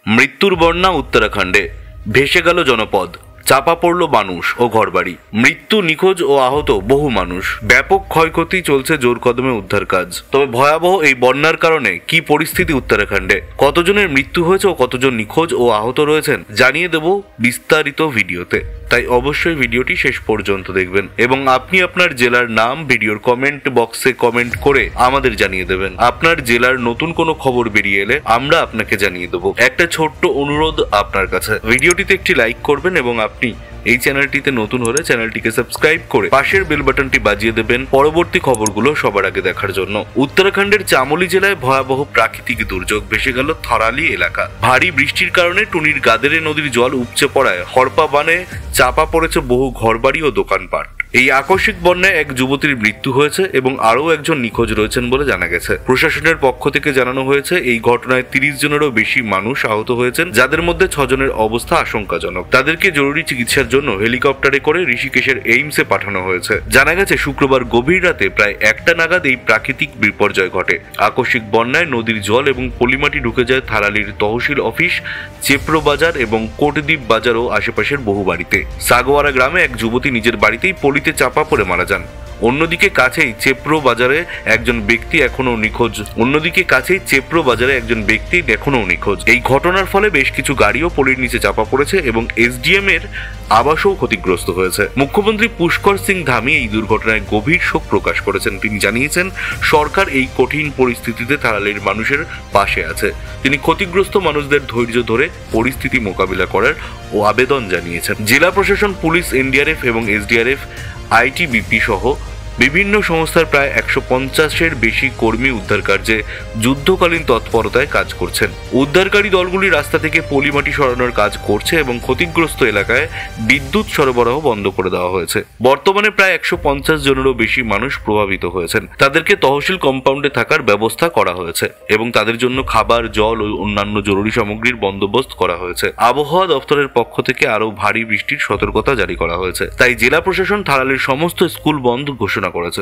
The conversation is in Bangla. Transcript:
মৃত্যুর বন্যা উত্তরাখণ্ডে, ভেসে গেল জনপদ, চাপা পড়ল মানুষ ও ঘরবাড়ি। মৃত্যু, নিখোঁজ ও আহত বহু মানুষ। ব্যাপক ক্ষয়ক্ষতি, চলছে জোর কদমে উদ্ধার কাজ। তবে ভয়াবহ এই বন্যার কারণে কি পরিস্থিতি উত্তরাখণ্ডে, কতজনের মৃত্যু হয়েছে ও কতজন নিখোঁজ ও আহত রয়েছেন জানিয়ে দেব বিস্তারিত ভিডিওতে। তাই অবশ্যই ভিডিওটি শেষ পর্যন্ত দেখবেন এবং আপনি আপনার জেলার নাম ভিডিওর কমেন্ট বক্সে কমেন্ট করে আমাদের জানিয়ে দেবেন। আপনার জেলার নতুন কোনো খবর বেরিয়ে এলে আমরা আপনাকে জানিয়ে দেবো। একটা ছোট্ট অনুরোধ আপনার কাছে, ভিডিওটিতে একটি লাইক করবেন এবং আপনি এই চ্যানেলটিতে নতুন হলে চ্যানেলটিকে সাবস্ক্রাইব করে পাশের বেল বাটনটি বাজিয়ে দেবেন পরবর্তী খবরগুলো সবার আগে দেখার জন্য। উত্তরাখণ্ডের চামোলি জেলায় ভয়াবহ প্রাকৃতিক দুর্যোগ, ভেসে গেল থরালি এলাকা। ভারী বৃষ্টির কারণে টুনির গাদেরে নদীর জল উপচে পড়ায় হরপা বানে চাপা পড়েছে বহু ঘরবাড়ি ও দোকানপাট। এই আকস্মিক বন্যায় এক যুবতীর মৃত্যু হয়েছে এবং আরও একজন নিখোঁজ রয়েছেন বলে জানা গেছে। প্রশাসনের পক্ষ থেকে জানানো হয়েছে এই ঘটনায় 30 জনেরও বেশি মানুষ আহত হয়েছেন, যাদের মধ্যে 6 জনের অবস্থা আশঙ্কাজনক। তাদেরকে জরুরি চিকিৎসার জন্য হেলিকপ্টারে করে ঋষিকেশের এইমসে পাঠানো হয়েছে। জানা গেছে শুক্রবার গভীর রাতে প্রায় 1টা নাগাদ এই প্রাকৃতিক বিপর্যয় ঘটে। আকস্মিক বন্যায় নদীর জল এবং পলিমাটি ঢুকে যায় থালালির তহসিল অফিস, চেপ্রো বাজার এবং কোটদ্বীপ বাজার ও আশেপাশের বহু বাড়িতে। সাগোয়ারা গ্রামে এক যুবতী নিজের বাড়িতেই চাপা পড়ে মারা যান। অন্যদিকে কাছেই চেপ্রো বাজারে একজন ব্যক্তি এখনো নিখোঁজ। এই ঘটনার ফলে বেশ কিছু গাড়িও পলির নিচে চাপা পড়েছে এবং এসডিএম এর আবাসও ক্ষতিগ্রস্ত হয়েছে। মুখ্যমন্ত্রী পুষ্কর সিং ধামি এই দুর্ঘটনায় গভীর শোক প্রকাশ করেছেন। তিনি জানিয়েছেন, সরকার এই কঠিন পরিস্থিতিতে থালালির মানুষের পাশে আছে। তিনি ক্ষতিগ্রস্ত মানুষদের ধৈর্য ধরে পরিস্থিতি মোকাবিলা করার ও আবেদন জানিয়েছেন। জেলা প্রশাসন, পুলিশ, এনডিআরএফ এবং এসডিআরএফ, আইটিবিপি সহ বিভিন্ন সংস্থার প্রায় 150-এর বেশি কর্মী উদ্ধার কার্যে যুদ্ধকালীন তৎপরতায় কাজ করছেন। উদ্ধারকারী দলগুলি রাস্তা থেকে পলিমাটি সরানোর কাজ করছে এবং ক্ষতিগ্রস্ত এলাকায় বিদ্যুৎ সরবরাহ বন্ধ করে দেওয়া হয়েছে। বর্তমানে প্রায় 150 জনেরও বেশি মানুষ প্রভাবিত হয়েছেন। তাদেরকে তহসিল কম্পাউন্ডে থাকার ব্যবস্থা করা হয়েছে এবং তাদের জন্য খাবার, জল ও অন্যান্য জরুরি সামগ্রীর বন্দোবস্ত করা হয়েছে। আবহাওয়া দপ্তরের পক্ষ থেকে আরও ভারী বৃষ্টির সতর্কতা জারি করা হয়েছে। তাই জেলা প্রশাসন থালালির সমস্ত স্কুল বন্ধ ঘোষণা করেছে।